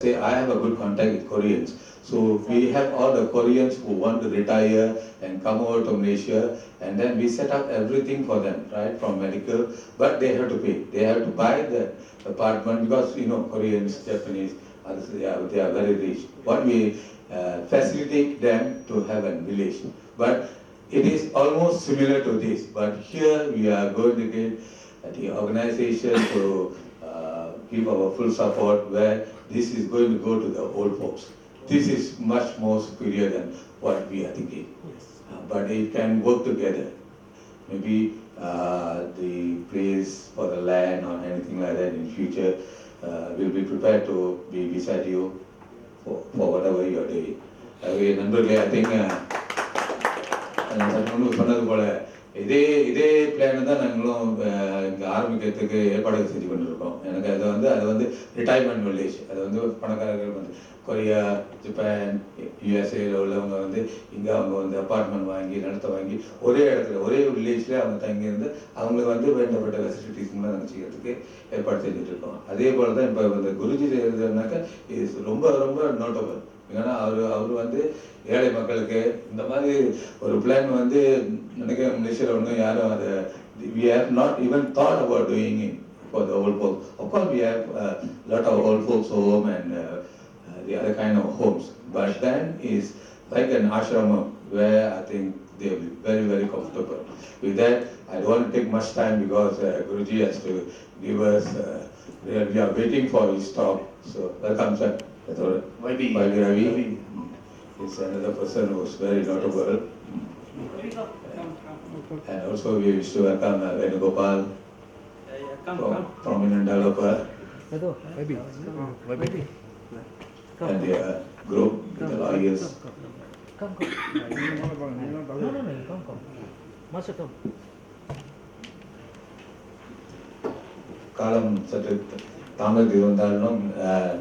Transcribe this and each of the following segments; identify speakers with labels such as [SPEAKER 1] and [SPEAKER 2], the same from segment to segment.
[SPEAKER 1] say I have a good contact with Koreans. So we have all the Koreans who want to retire and come over to Malaysia, and then we set up everything for them, right, from medical, but they have to pay. They have to buy the apartment because, Koreans, Japanese, others, they are very rich. What we facilitate them to have a village. But it is almost similar to this, but here we are going to get the organization to give our full support where this is going to go to the old folks. This is much more superior than what we are thinking. But it can work together. Maybe the place for the land or anything like that in future, we'll be prepared to be beside you for whatever you are doing. நண்பர்களே, I think சொன்னது போல இதே plan தான் நாங்களும் இங்கே ஆரம்பிக்கிறதுக்கு ஏற்பாடு செஞ்சு கொண்டிருக்கோம். எனக்கு அது வந்து ரிட்டையர்மெண்ட் வில்லேஜ். அது வந்து பணக்காரர்கள் வந்து கொரியா, ஜப்பான், யூஎஸ்ஏல உள்ளவங்க வந்து இங்கே அவங்க வந்து அப்பார்ட்மெண்ட் வாங்கி நிலத்தை வாங்கி ஒரே இடத்துல ஒரே வில்லேஜில் அவங்க தங்கியிருந்து அவங்களுக்கு வந்து வேண்டப்பட்ட ஃபெசிலிட்டிஸ் மூலம் நாங்கள் செய்யறதுக்கு ஏற்பாடு செஞ்சுட்டு இருக்கோம். அதே போல தான் இப்போ இந்த குருஜி எழுதுனாக்கா இஸ் ரொம்ப ரொம்ப நோட்டபிள். ஏன்னா அவர் வந்து ஏழை மக்களுக்கு இந்த மாதிரி ஒரு பிளான் வந்து நினைக்கிற மலேசியாவில் ஒன்றும் யாரும் அதை we have not even thought about doing it for the old folks. Of course we have a lot of old folks home and the other kind of homes, but then is like an ashram where I think they will be very very comfortable. With that, I don't want to take much time because Guruji has to give us we are waiting for his talk. So welcome sir. Maybe Ravi is another person who is very notable. And also we wish to welcome Venugopal, prominent developer, and the group, the lawyers.
[SPEAKER 2] Come. No. Masuk.
[SPEAKER 1] காலம் சற்று தாமதம் இருந்தாலும்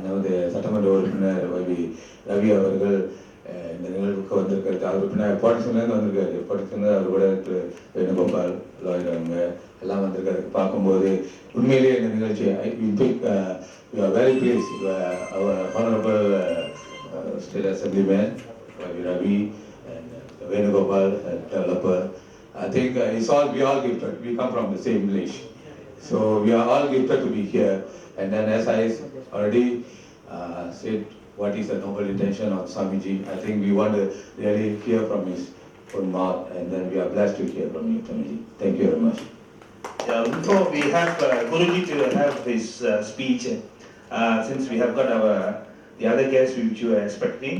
[SPEAKER 1] நமது சட்டமன்ற உறுப்பினர் ரவி அவர்கள் இந்த நிகழ்வுக்கு வந்திருக்காரு. அவர் பின்னர் பாட்டிசன்லேருந்து வந்திருக்காரு. பாட்டிசன் அவர் கூட வேணுகோபால் லாயர் அவங்க எல்லாம் வந்திருக்காரு. பார்க்கும்போது உண்மையிலேயே இந்த நிகழ்ச்சி very please our honourable state assemblyman Ravi and Venugopal, developer. I think we all gifted. We come from the same village. So we are all gifted to be here. And then as I already said, what is the noble intention of Swamiji, I think we want to really hear from his own mouth, and then we are blessed to hear from you, Swamiji. Thank you very much.
[SPEAKER 3] Before we have Guruji to have his speech, since we have got the other guests which you are expecting,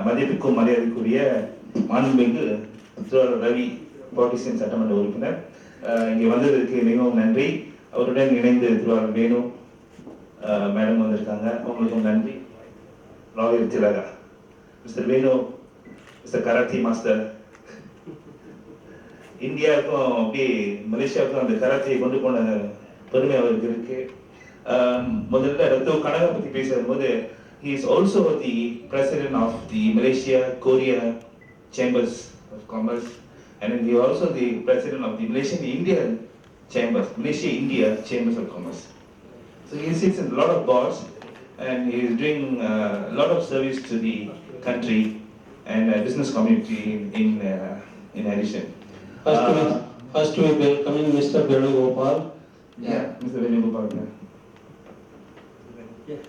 [SPEAKER 3] மதிப்புக்கும் மரியாதைக்குரிய மாண்புமிகு Ravi Pattison சட்டமன்ற உறுப்பினர் இங்கே வந்ததற்கு மிகவும் நன்றி. அவருடன் இணைந்து திருவாரூர் வேணு மேடம் வந்திருக்காங்க, அவங்களுக்கும் நன்றி. லாயர் திலகா, மிஸ்டர் வேணு, மிஸ்டர் கராத்தி மாஸ்டர், இந்தியாவுக்கும் அப்படியே மலேசியாவுக்கும் அந்த கராத்தியை கொண்டு போன பெருமை அவருக்கு இருக்கு. முதல்ல ரத்தோ கனகா பற்றி பேசும்போது he is also the president of the Malaysia Korea Chambers of Commerce, and he is also the president of the Malaysian India Chambers, Malaysia India Chambers of Commerce. So he sits in a lot of boards and he is doing a lot of service to the country and business community in addition.
[SPEAKER 4] First we welcoming Mr. Venugopal.
[SPEAKER 3] Yeah, Mr. Venugopal.
[SPEAKER 2] Yes.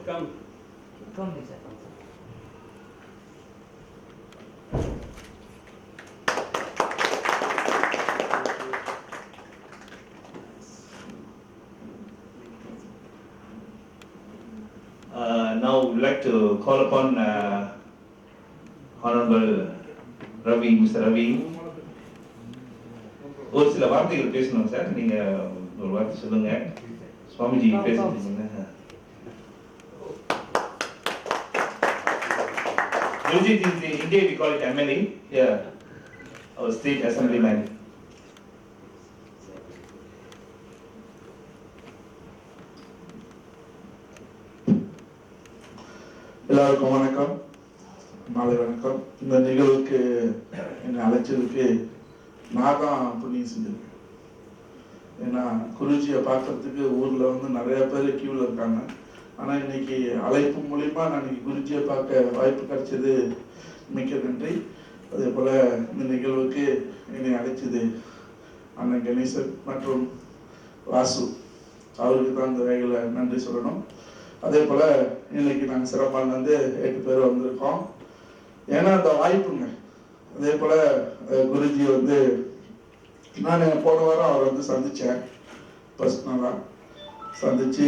[SPEAKER 2] Come. Sir.
[SPEAKER 3] Now we would like to call upon Honorable Ravi, Mr. Ravi. ஒரு சில வார்த்தைகள் பேசணும் sir. நீங்க ஒரு வார்த்தை சொல்லுங்க. சுவாமிஜி பேசுறீங்க. Guruji in India we call it MLA. Yeah, our state assemblyman.
[SPEAKER 5] எல்லாருக்கும் வணக்கம், மாலை வணக்கம். இந்த நிகழ்வுக்கு என்னை அழைச்சதுக்கு நான் தான் புண்ணியம் செஞ்சிருக்கேன். ஏன்னா குருஜியை பார்க்கறதுக்கு ஊரில் வந்து நிறைய பேர் கியூவில் இருக்காங்க. ஆனால் இன்னைக்கு அழைப்பு மூலிமா நான் இன்னைக்கு குருஜியை பார்க்க வாய்ப்பு கிடைச்சது மிக்க நன்றி. அதே போல் இந்த நிகழ்வுக்கு என்னை அழைச்சது அண்ணன் கணேசன் மற்றும் வாசு, அவருக்கு தான் இந்த வகையில் நன்றி சொல்லணும். அதே போல் இன்னைக்கு நாங்கள் சிறப்பானது 8 பேர் வந்திருக்கோம். ஏன்னா அந்த வாய்ப்புங்க. அதே போல் குருஜி வந்து நான் போன வாரம் அவரை வந்து சந்தித்தேன், பர்சனலாக சந்தித்து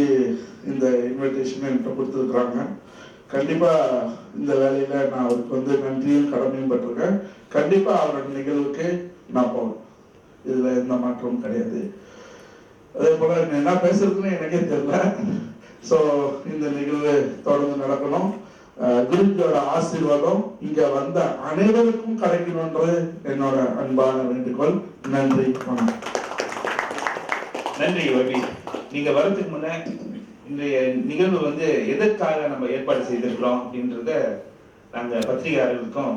[SPEAKER 5] இந்த இன்விடேஷனை என்கிட்ட கொடுத்துருக்குறாங்க. கண்டிப்பாக இந்த வேலையில் நான் அவருக்கு வந்து நன்றியும் கடமையும் பட்டிருக்கேன். கண்டிப்பாக அவரோட நிகழ்வுக்கு நான் போவேன், இதில் எந்த மாற்றமும் கிடையாது. அதே போல் என்ன பேசுறதுன்னு எனக்கே தெரியல. ஸோ இந்த நிகழ்வு தொடர்ந்து நடக்கணும். குருஜியோட ஆசீர்வாதம் இங்கே வந்த அனைவருக்கும் கிடைக்கணுன்றது என்னோட அன்பான வேண்டுகோள். நன்றி, வணக்கம்.
[SPEAKER 3] நன்றி வபி. நீங்க வரதுக்கு முன்ன இன்றைய நிகழ்வு வந்து எதற்காக நம்ம ஏற்பாடு செய்திருக்கிறோம் அப்படின்றத நாங்க பத்திரிகையாளர்களுக்கும்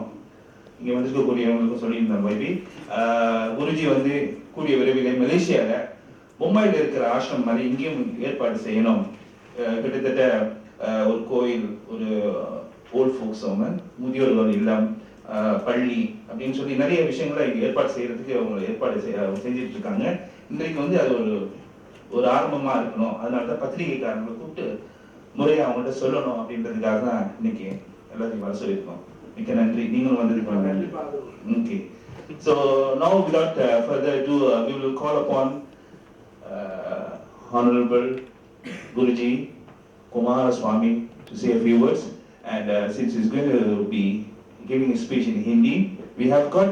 [SPEAKER 3] இங்க வந்திருக்கக்கூடியவங்களுக்கும் சொல்லியிருந்தோம் வபி. குருஜி வந்து கூடிய விரைவில் மலேசியால மும்பையில் இருக்கிற ஆசிரம் மாதிரி இங்கேயும் ஏற்பாடு செய்யணும். கிட்டத்தட்ட ஒரு கோயில், ஒரு ஓல்ட் ஃபோக்ஸ் ஹோம், முதியோர்கள் இல்லம், பள்ளி அப்படின்னு சொல்லி நிறைய விஷயங்களை ஏற்பாடு செய்யறதுக்கு அவங்க ஏற்பாடு செஞ்சுட்டு இருக்காங்க. இன்றைக்கு வந்து அது ஒரு ஆரம்பமா இருக்கணும். அதனால தான் பத்திரிகைக்காரங்களை கூப்பிட்டு முறையாக அவங்கள்ட்ட சொல்லணும் அப்படின்றதுக்காக தான் இன்னைக்கு எல்லாத்தையும் வர சொல்லியிருக்கோம். மிக்க நன்றி, நீங்களும் வந்திருக்கோம். நன்றி. Okay, so now without further to we will call upon Honorable Guruji Kumaraswamy to say a few words, and since he's going to be giving a speech in Hindi, we have got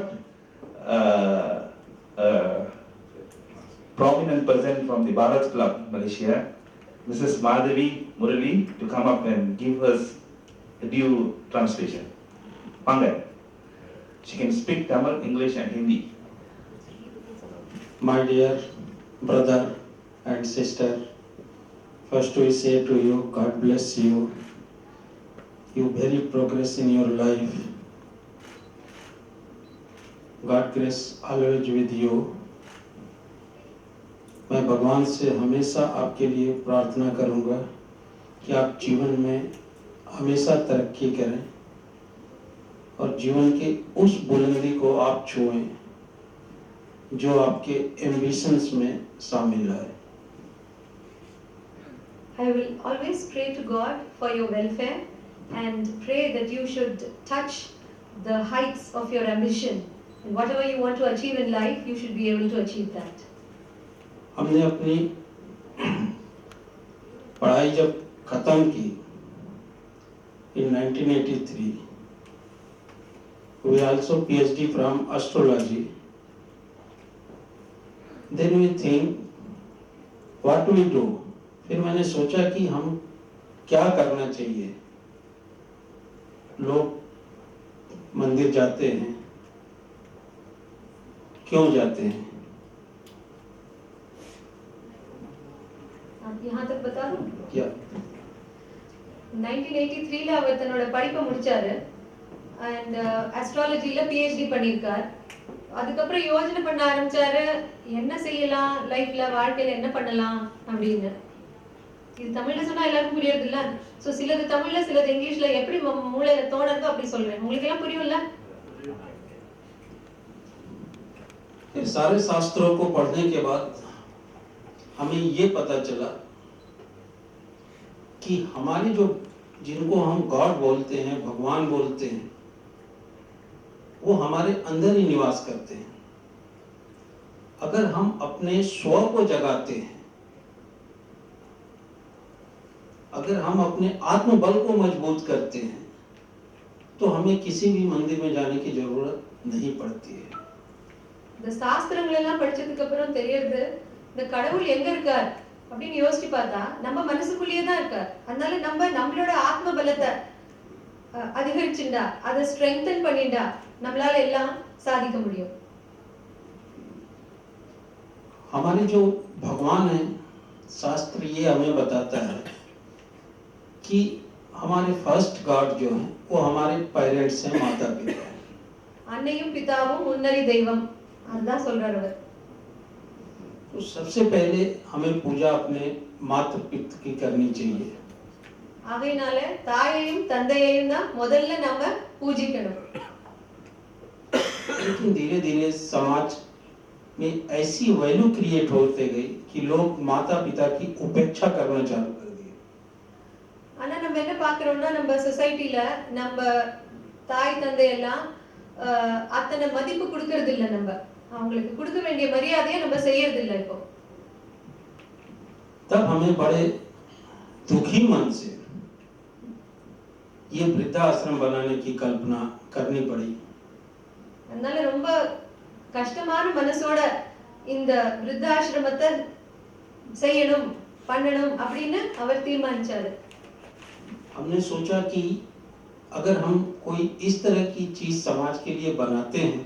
[SPEAKER 3] prominent person from the Bharat Club, Malaysia, Mrs. Madhavi Murali, to come up and give us a due translation. Panga. She can speak Tamil, English and Hindi.
[SPEAKER 4] My dear brother and sister, first we say to you, God bless you. You very progress in your life. God grace always with you. मैं भगवान से हमेशा आपके लिए प्रार्थना करूंगा कि आप जीवन में हमेशा तरक्की करें और जीवन के उस बुलंदी को आप छुएं जो आपके एम्बिशंस में शामिल है.
[SPEAKER 6] I will always pray to God for your welfare and pray that you should touch the heights of your ambition. And whatever you want to achieve in life, you should be able to achieve that.
[SPEAKER 4] हमने अपनी पढ़ाई जब खत्म की in 1983, we also PhD from astrology. Then we think what do we do? फिर मैंने सोचा कि हम क्या करना चाहिए. लोग मंदिर जाते हैं, क्यों जाते हैं?
[SPEAKER 6] आप यहाँ तक बता दूं?
[SPEAKER 4] क्या
[SPEAKER 6] 1983 ல அவர் தன்னோட படிப்பை முடிச்சாரு and astrologyல PhD பண்ணிருக்கார். அதுக்கப்புறம் யோசனை பண்ண ஆரம்பிச்சாரு, என்ன செய்யலாம் லைஃப்ல, வாழ்க்கையில என்ன பண்ணலாம் அப்படின்னு. இது தமிழ்ல சொன்னா எல்லாருக்கும் புரியுது இல்ல? சோ சிலது தமிழ்ல சிலது இங்கிலீஷ்ல எப்படி மூளையில தோணுதோ அப்படி சொல்றேன். உங்களுக்கு எல்லாம் புரியும்ல?
[SPEAKER 4] फिर सारे शास्त्रों को पढ़ने के बाद हमें ये पता चला कि हमारे जो जिनको हम गॉड बोलते हैं, भगवान बोलते हैं, वो हमारे अंदर ही निवास करते हैं. अगर हम अपने स्व को जगाते हैं, अगर हम अपने आत्मबल को मजबूत करते हैं, तो हमें किसी भी मंदिर में जाने की जरूरत नहीं पड़ती है.
[SPEAKER 6] இந்த சாஸ்திரங்கள் எல்லாம் படிச்சதுக்கு அப்புறம் தெரியுது, இந்த கடவுள் எங்க இருக்கார் அப்படின்னு யோசிச்சு பார்த்தா நம்ம மனசுக்குள்ளேயே தான் இருக்கார். அதனால நம்ம நம்மளோட ஆத்ம பலத்தை அதிகரிச்சுண்டா, அதை ஸ்ட்ரெங்தன் பண்ணிண்டா நம்மளால எல்லாம் சாதிக்க முடியும்.
[SPEAKER 4] हमारे जो भगवान है, शास्त्र ये हमें बताता है कि हमारे फर्स्ट गॉड जो है वो हमारे पेरेंट्स हैं, माता पिता.
[SPEAKER 6] அன்னையும் பிதாவும் முன்னறி தெய்வம், அதுதான் சொல்றாரு அவர்.
[SPEAKER 4] तो सबसे पहले हमें पूजा अपने माता पिता की करनी चाहिए.
[SPEAKER 6] ஆகையினால தாயையும் தந்தையையும் தான் முதல்ல நம்ம பூஜிக்கணும்.
[SPEAKER 4] लेकिन धीरे धीरे समाज में ऐसी वैल्यू क्रिएट होते गई कि लोग माता पिता की उपेक्षा करना चालू कर दिए.
[SPEAKER 6] ஆனா நம்ம என்ன பார்க்கறோம்னா நம்ம சொசைட்டில நம்ம தாய் தந்தை எல்லாம் அத்தனை மதிப்பு கொடுக்கறது இல்ல. நம்ம அவங்களுக்கு கொடுக்க வேண்டிய மரியாதையை நம்ம செய்யறது இல்ல. இப்போ
[SPEAKER 4] तब हमें बड़े दुखी मन से ये वृद्धाश्रम बनाने की कल्पना करनी पड़ी.
[SPEAKER 6] அதனால ரொம்ப கஷ்டமான மனசோட இந்த விருத்தாசிரமத்தை செய்யணும் பண்ணணும் அப்படின்னு அவர் தீர்மானிச்சாரு.
[SPEAKER 4] हमने सोचा कि अगर हम कोई इस तरह की चीज समाज के लिए बनाते हैं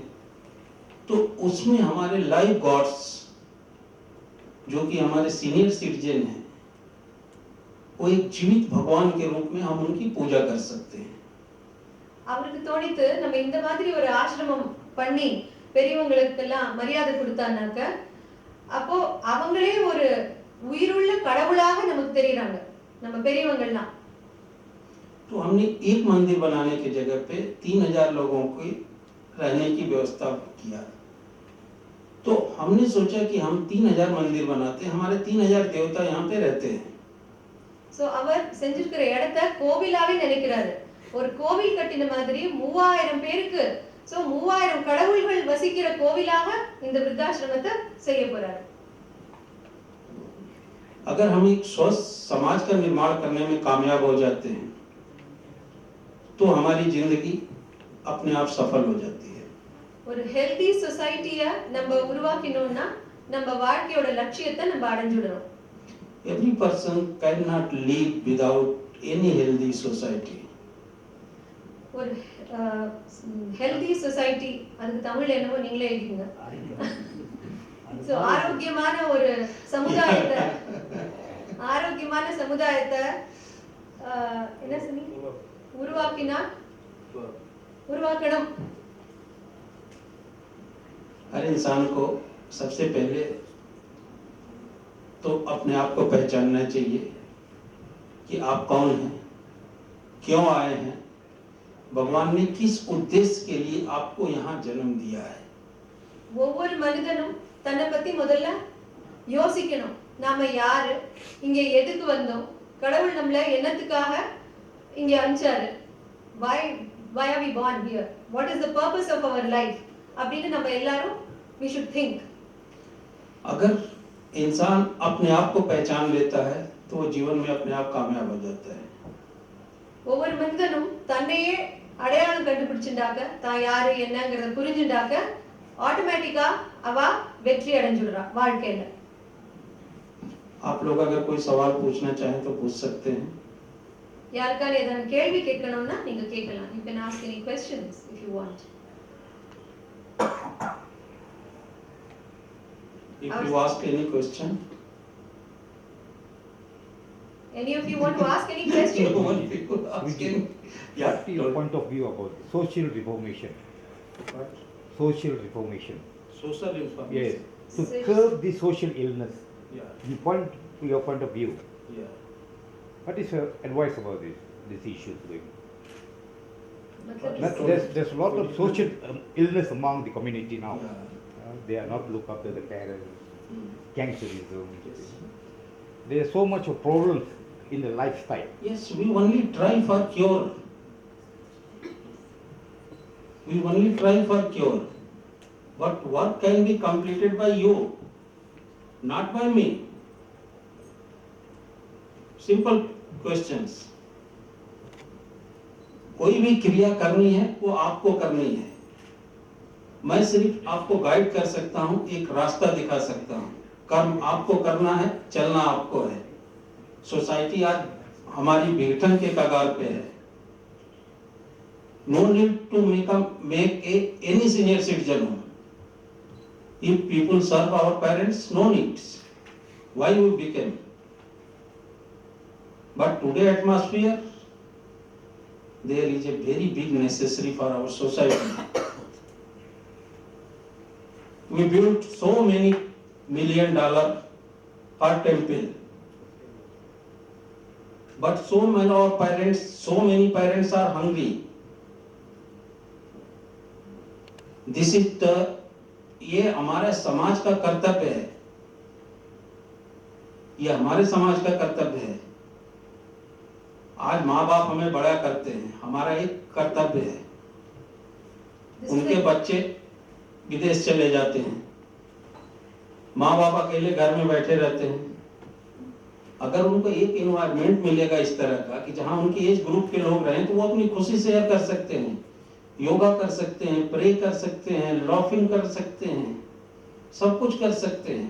[SPEAKER 4] तो उसमें हमारे लाइव गॉड्स जो कि हमारे सीनियर सिटीजन हैं वो एक जीवित भगवान के रूप में हम उनकी पूजा कर सकते हैं.
[SPEAKER 6] அவருக்கு தோணித்து நம்ம இந்த மாதிரி ஒரு ஆசிரமம் பண்ணி பெரியவங்களுக்கெல்லாம் மரியாதை கொடுத்தானாக்க அப்போ அவங்களே ஒரு உயிருள்ள கடவுளாக நமக்கு தெரியுறாங்க நம்ம பெரியவங்கள்லாம்.
[SPEAKER 4] तो हमने एक मंदिर बनाने की जगह पे 3000 लोगों को रहने की व्यवस्था किया. तो हमने सोचा कि हम 3000 मंदिर बनाते हैं, हमारे 3000 देवता यहाँ पे रहते हैं.
[SPEAKER 6] சோ அவர் செஞ்சிருக்கிற இடத்தை கோவிலாவே நினைக்கிறாரு. ஒரு கோவில் கட்டின மாதிரி 3000 பேருக்கு, சோ 3000 கடவுள்கள் வசிக்கிற கோவிலாக இந்த விருத்தாசிரமத்தை செய்ய போறாரு.
[SPEAKER 4] अगर हम एक स्वस्थ समाज का निर्माण करने में कामयाब हो जाते हैं तो हमारी जिंदगी अपने आप सफल हो जाती है.
[SPEAKER 6] ஒரு ஹெல்தி சொசைட்டியை நம்ம உருவாக்கினோம்னா நம்ம வாழ்க்கையோட லட்சியத்தை நம்ம அடைஞ்சிடணும்.
[SPEAKER 4] Every person cannot live without any healthy society.
[SPEAKER 6] ஒரு ஹெல்தி சொசைட்டி, அதுக்கு தமிழ்ல என்னவோ நீங்களே எழுதிங்க. சோ ஆரோக்கியமான ஒரு சமுதாயத்தை என்ன சொன்னீங்க உருவாக்கணும்.
[SPEAKER 4] हर इंसान को सबसे पहले तो अपने आप को पहचानना चाहिए कि आप कौन हैं, क्यों आए हैं, भगवान ने किस उद्देश्य के लिए आपको यहाँ जन्म दिया है.
[SPEAKER 6] ஒவ்வொரு மனிதனும் தன்னை பத்தி முதல்ல யோசிக்கணும். நாம யாரு, இங்க எதுக்கு வந்தோம், கடவுள் நம்மள என்னத்துக்காக இங்க அனுப்பிச்சாரு, why are we born here, what is the purpose of our life அப்படின்னு நம்ம எல்லாரும் we should think.
[SPEAKER 4] अगर इंसान अपने आप को पहचान लेता है तो वो जीवन में अपने आप कामयाब हो जाता है.
[SPEAKER 6] ஒவ்வொரு மனிதனும் தன்னையே அடையாளம் கண்டுபிடிச்சுட்டாக்க, தான் யாரு என்னங்கறத புரிஞ்சுட்டாக்க ஆட்டோமேட்டிக்கா அவ வெற்றி அடைஞ்சிடுறா வாழ்க்கையில.
[SPEAKER 4] आप लोग अगर कोई सवाल पूछना चाहें तो पूछ सकते हैं.
[SPEAKER 6] யாருக்கான ஏதாவது கேள்வி கேட்கணும்னா நீங்க கேட்கலாம். You can ask any questions if you want.
[SPEAKER 4] If you ask any question.
[SPEAKER 6] Any of you want to ask any question?
[SPEAKER 4] No one people asking. Yeah.
[SPEAKER 7] What is your point of view about social reformation?
[SPEAKER 4] What?
[SPEAKER 7] Social reformation.
[SPEAKER 4] Social information.
[SPEAKER 7] Yes. To curb the social illness.
[SPEAKER 4] Yeah.
[SPEAKER 7] You point to your point of view.
[SPEAKER 4] Yeah.
[SPEAKER 7] What is your advice about this issue?
[SPEAKER 6] मतलब
[SPEAKER 7] There's a lot of social illness among the community now.
[SPEAKER 4] Yeah.
[SPEAKER 7] They are not look after the parents.
[SPEAKER 4] Mm.
[SPEAKER 7] Gangsterism.
[SPEAKER 4] Yes.
[SPEAKER 7] There is so much of problems in the lifestyle.
[SPEAKER 4] Yes, we only try for cure. We only try for cure. But work can be completed by you, not by me. Simple questions. कोई भी क्रिया करनी है वो आपको करनी है. मैं सिर्फ आपको गाइड कर सकता हूं, एक रास्ता दिखा सकता हूं. कर्म आपको करना है, चलना आपको है. सोसाइटी आज हमारी विघटन के कगार पे है. No need to make any senior citizen home. If people serve our parents, no needs. Why we became? But today atmosphere, there is a very big necessary for our society. We built so many $1 million per temple. But so many parents are hungry. This is ये हमारे समाज का कर्तव्य है, ये हमारे समाज का कर्तव्य है। आज माँ बाप हमें बड़ा करते हैं, हमारा एक कर्तव्य है। उनके बच्चे विदेश चले जाते हैं, माँ बाप अकेले घर में बैठे रहते हैं। अगर उनको एक इन्वायरमेंट मिलेगा इस तरह का कि जहां उनके एज ग्रुप के लोग रहें, तो वो अपनी खुशी शेयर कर सकते हैं, योगा कर सकते हैं, प्रे कर सकते हैं, लॉफिंग कर सकते हैं, सब कुछ कर सकते हैं।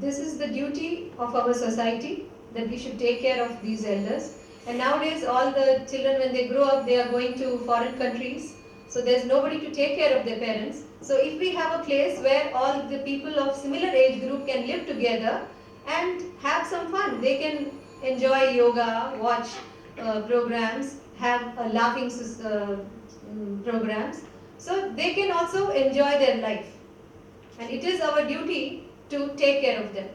[SPEAKER 6] This is the duty of our society, that we should take care of these elders. And nowadays all the children, when they grow up, they are going to foreign countries, so there's nobody to take care of their parents. So if we have a place where all the people of similar age group can live together and have some fun, they can enjoy yoga, watch programs, have laughing programs, so they can also enjoy their life, and it is our duty to take care of them.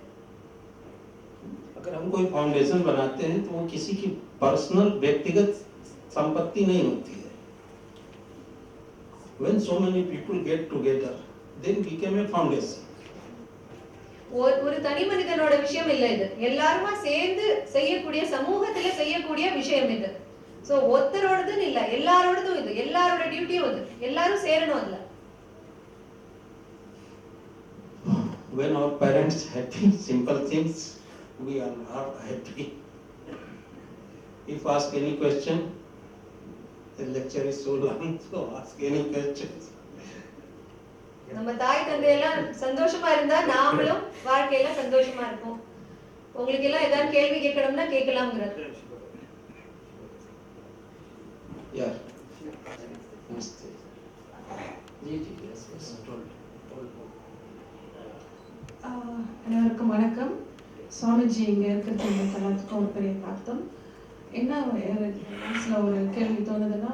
[SPEAKER 4] अगर हम कोई foundation बनाते हैं तो वो किसी की personal व्यक्तिगत संपत्ति नहीं होती है। When so many people get together, then become a foundation.
[SPEAKER 6] ஒரு தனி மனிதனோட விஷயம் இல்ல இது, எல்லாருமா சேர்ந்து செய்யக்கூடிய, சமூகத்துல செய்யக்கூடிய விஷயம் இது. சோ ஒருத்தரோடதுன்னு இல்ல, எல்லாரோடதும் இது, எல்லாரோட டியூட்டியும் இது, எல்லாரும் சேரணும் அதுல.
[SPEAKER 4] When our parents happy, simple things, we are happy. If ask any question, the lecture is so long, so ask any questions.
[SPEAKER 6] நம்ம தாய் தந்தை எல்லாம் சந்தோஷமா இருந்தா நாமளும் வாழ்க்கையில சந்தோஷமா இருப்போம். உங்களுக்கு எல்லாம் ஏதாவது கேள்வி கேட்கணும்னா கேட்கலாம்ங்கிறது.
[SPEAKER 4] Yeah. Namaste. Yes.
[SPEAKER 8] அனைவருக்கும் வணக்கம். சுவாமிஜி இங்க இருக்கிறது எங்களுக்கு எல்லாத்துக்கும் ஒரு பெரிய பிராப்தம். என்ன மனசுல ஒரு கேள்வி தோணுதுன்னா,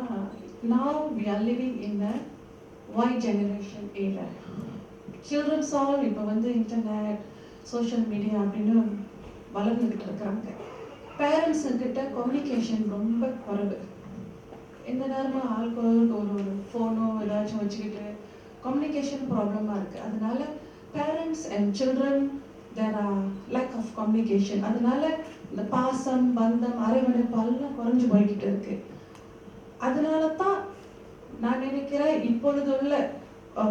[SPEAKER 8] now we are living in a Y generation era. Children's all இப்போ வந்து இன்டர்நெட், சோஷியல் மீடியா அப்படின்னு வளர்ந்துகிட்டு இருக்கிறாங்க. பேரண்ட்ஸ் கிட்ட கம்யூனிகேஷன் ரொம்ப குறைவு. எந்த நேரமும் ஆல்கோஹால் ஒரு ஃபோனோ ஏதாச்சும் வச்சுக்கிட்டு கம்யூனிகேஷன் ப்ராப்ளமாக இருக்குது. அதனால parents and children there are lack of communication. அதனால இந்த பாசம், பந்தம், அரவணைப்பு எல்லாம் குறைஞ்சு போய்கிட்டு இருக்கு. அதனால தான் நான் நினைக்கிறேன் இப்பொழுது உள்ள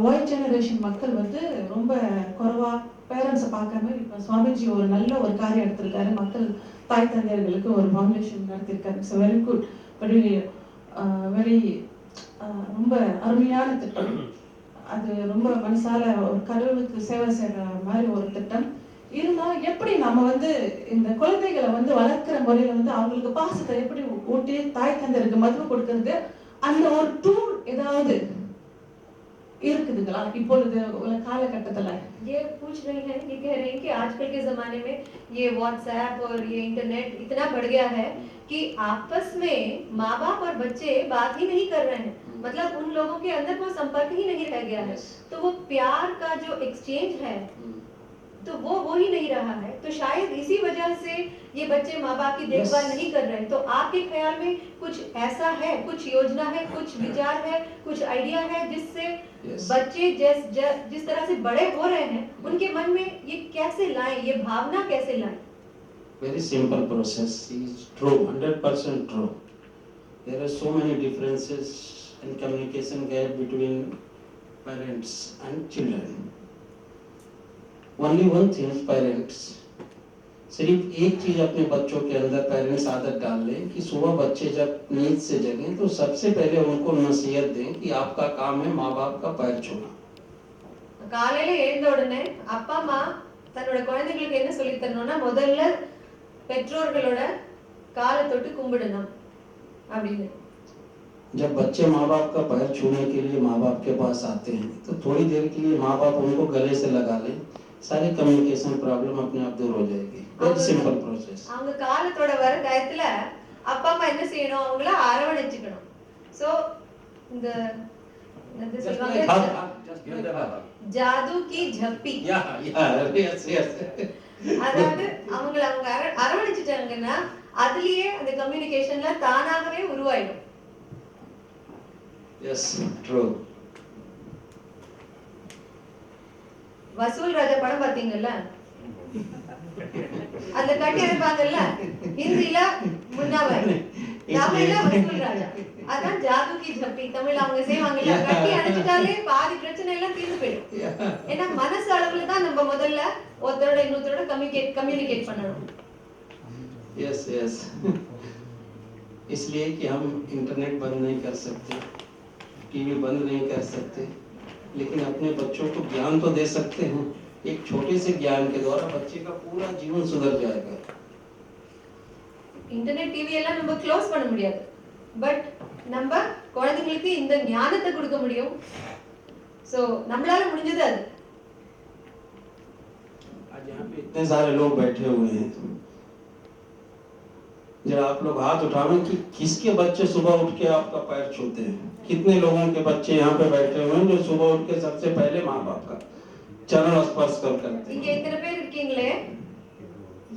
[SPEAKER 8] ஒய் ஜெனரேஷன் மக்கள் வந்து ரொம்ப குறைவாக பேரண்ட்ஸை பார்க்காம, இப்போ சுவாமிஜி ஒரு நல்ல ஒரு காரியம் எடுத்திருக்காரு. மக்கள் தாய் தந்தையர்களுக்கு ஒரு ஃபவுண்டேஷன் நடத்திருக்காரு. இட்ஸ் வெரி குட், வெரி ரொம்ப அருமையான திட்டம். அது ரொம்ப மனசால ஒரு கடவுளுக்கு சேவை செய்கிற மாதிரி ஒரு திட்டம். இருந்தாலும் எப்படி நம்ம வந்து இந்த குழந்தைகளை வந்து வளர்க்குற முறையில் வந்து அவங்களுக்கு பாசத்தை எப்படி ஊட்டி தாய் தந்தையருக்கு மதிப்பு கொடுக்கறது, அந்த ஒரு டூல் ஏதாவது இருக்குதுங்களா இப்பொழுது உள்ள காலகட்டத்துல?
[SPEAKER 6] ये पूछ रही हैं, ये कह रही हैं कि आजकल के जमाने में ये व्हाट्सएप और ये इंटरनेट इतना बढ़ गया है कि आपस में माँ बाप और बच्चे बात ही नहीं कर रहे हैं, मतलब उन लोगों के अंदर कोई संपर्क ही नहीं रह गया है। तो वो प्यार का जो एक्सचेंज है तो वो ही नहीं रहा है। तो शायद इसी वजह से ये बच्चे माँ बाप की देखभाल नहीं कर रहे हैं। तो आपके ख्याल में कुछ ऐसा है, कुछ योजना है, कुछ विचार है, कुछ आइडिया है जिससे बच्चे जिस तरह से बड़े हो रहे हैं उनके मन में ये कैसे लाएं, ये भावना कैसे लाएं?
[SPEAKER 4] Very simple process. Is true, 100% true. There are so many differences and communication gap between parents and children. Only one thing, parents सिर्फ एक चीज अपने बच्चों के अंदर पेरेंट्स आदत डाल लें कि सुबह बच्चे जब नींद से जगें तो सबसे पहले उनको नसीहत दें कि आपका काम है माँ बाप का पैर छूना.
[SPEAKER 6] காலையில எழுந்த உடனே அப்பா அம்மா தன்னோட குழந்தைகளுக்கு என்ன சொல்லி தரணும்னா, முதல்ல பெற்றோர்களோட காலை தொட்டு கும்பிடணும் அப்படின்னு.
[SPEAKER 4] जब बच्चे माँ बाप का पैर छूने के लिए माँ बाप के पास आते हैं तो थोड़ी देर के लिए माँ बाप उनको गले से लगा लें, सारी कम्युनिकेशन प्रॉब्लम अपने आप दूर हो जाएगी. Very simple process.
[SPEAKER 6] அவங்க காலத்தோட வர டயத்துல அப்பா அம்மா என்ன செய்யணும், அவங்கள அரவணைச்சுக்கணும். சோ இந்த என்ன சொல்வாங்க,
[SPEAKER 2] Just give them a hug.
[SPEAKER 6] जादू की झप्पी.
[SPEAKER 4] Yes.
[SPEAKER 6] அதாவது அவங்க அரவணைச்சிட்டாங்கன்னா அதுலயே அந்த கம்யூனிகேஷன்ல தானாகவே உருவாயிடும்.
[SPEAKER 4] Yes, true.
[SPEAKER 6] வசூல் ராஜா படம் பாத்தீங்கல்ல, அதுல கட்டி அணைப்பாங்கல்ல, ஹிந்தில முன்னாவர், தமிழ்ல வசூல் ராஜா. அதான் ஜாது கி ஜப்பி தமிழ்ல அவங்க செய்வாங்கல்ல, கட்டி அணைச்சிட்டாலே பாதி பிரச்சனை எல்லாம் தீர்ந்து போயிடும். ஏன்னா மனசு அளவுல தான் நம்ம முதல்ல ஒருத்தரோட இன்னொருத்தரோட கம்யூனிகேட் பண்ணணும்.
[SPEAKER 4] Yes, yes. इसलिए कि हम इंटरनेट बंद नहीं कर सकते, टीवी बंद नहीं कर सकते, लेकिन अपने बच्चों को ज्ञान तो दे सकते हैं. एक छोटे से ज्ञान के द्वारा बच्चे का पूरा जीवन सुधर जाएगा.
[SPEAKER 6] இன்டர்நெட் டிவி எல்லாம் நம்ம க்ளோஸ் பண்ண முடியாது, பட் நம்ம குழந்தைங்களுக்கு இந்த ஞானத்தை கொடுக்க முடியும். சோ நம்மளால முடிஞ்சது அது.
[SPEAKER 4] आज यहाँ पे इतने सारे लोग बैठे हुए हैं, जरा आप लोग हाथ उठावें कि किसके बच्चे सुबह उठ के आपका पैर छूते हैं. कितने लोगों के बच्चे यहाँ पे बैठे हुए हैं जो सुबह उठ के सबसे पहले माँ बाप का चरण स्पर्श करते
[SPEAKER 6] இங்க
[SPEAKER 4] हैं.
[SPEAKER 6] இத்தனை பேர் இருக்கீங்களே,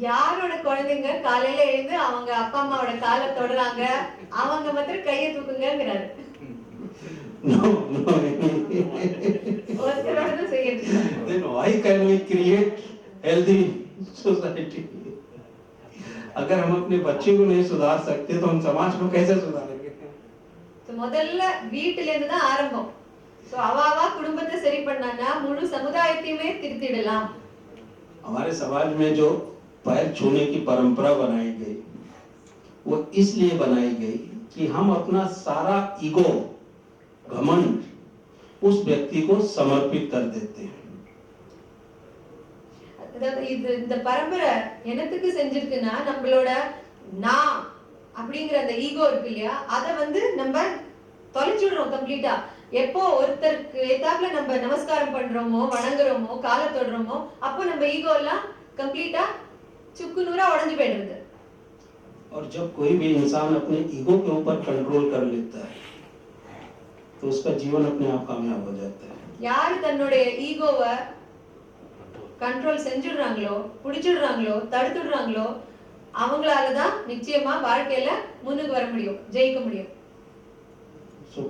[SPEAKER 6] யாரோட குழந்தைங்க காலையில எழுந்து அவங்க அப்பா அம்மாவோட காலை தொடுறாங்க, அவங்க மாத்திரம் கையை தூக்குங்கிறாரு.
[SPEAKER 4] No, no.
[SPEAKER 6] ஒருத்தரோட தான் செய்யறது.
[SPEAKER 4] Then why can we create healthy society? अगर हम अपने बच्चे को नहीं सुधार सकते तो हम समाज को कैसे सुधारेंगे?
[SPEAKER 6] So முதல்ல வீட்டுல இருந்து தான் ஆரம்பம். சோ அவாவா குடும்பத்தை சரி பண்ணானா முழு சமுதாயத்தையுமே திருத்திடலாம்.
[SPEAKER 4] हमारे समाज में जो पैर छूने की परंपरा बनाई गई, वो इसलिए बनाई गई कि हम अपना सारा ईगो, घमंड उस व्यक्ति को समर्पित कर देते हैं.
[SPEAKER 6] இந்த பரம்பரை என்னத்துக்கு செஞ்சிருக்குன்னா நம்மளோட நான் அப்படிங்கிற அந்த ஈகோ இருக்கு இல்லையா, அதை நம்ம தொலைச்சுடுறோம் கம்ப்ளீட்டா. எப்போ ஒருத்தருக்கு ஏத்தாப்புல நம்ம நமஸ்காரம் பண்றோமோ, வணங்குறோமோ, காலை தொடுறோமோ, அப்போ நம்ம ஈகோ எல்லாம் கம்ப்ளீட்டா சுக்கு நூறா உடைஞ்சு போயிடுது.
[SPEAKER 4] और जब कोई भी इंसान अपने ईगो के ऊपर कंट्रोल कर लेता है तो उसका जीवन अपने आप कामयाब हो जाता है.
[SPEAKER 6] யாரு தன்னுடைய ஈகோவை கண்ட்ரோல் செஞ்சுடுறாங்களோ, புடிச்சிடுறாங்களோ, தடுத்துடுறாங்களோ, அவங்களால தான் நிச்சயமா வாழ்க்கையில முன்னுக்கு வர முடியும், ஜெயிக்க முடியும்.
[SPEAKER 4] So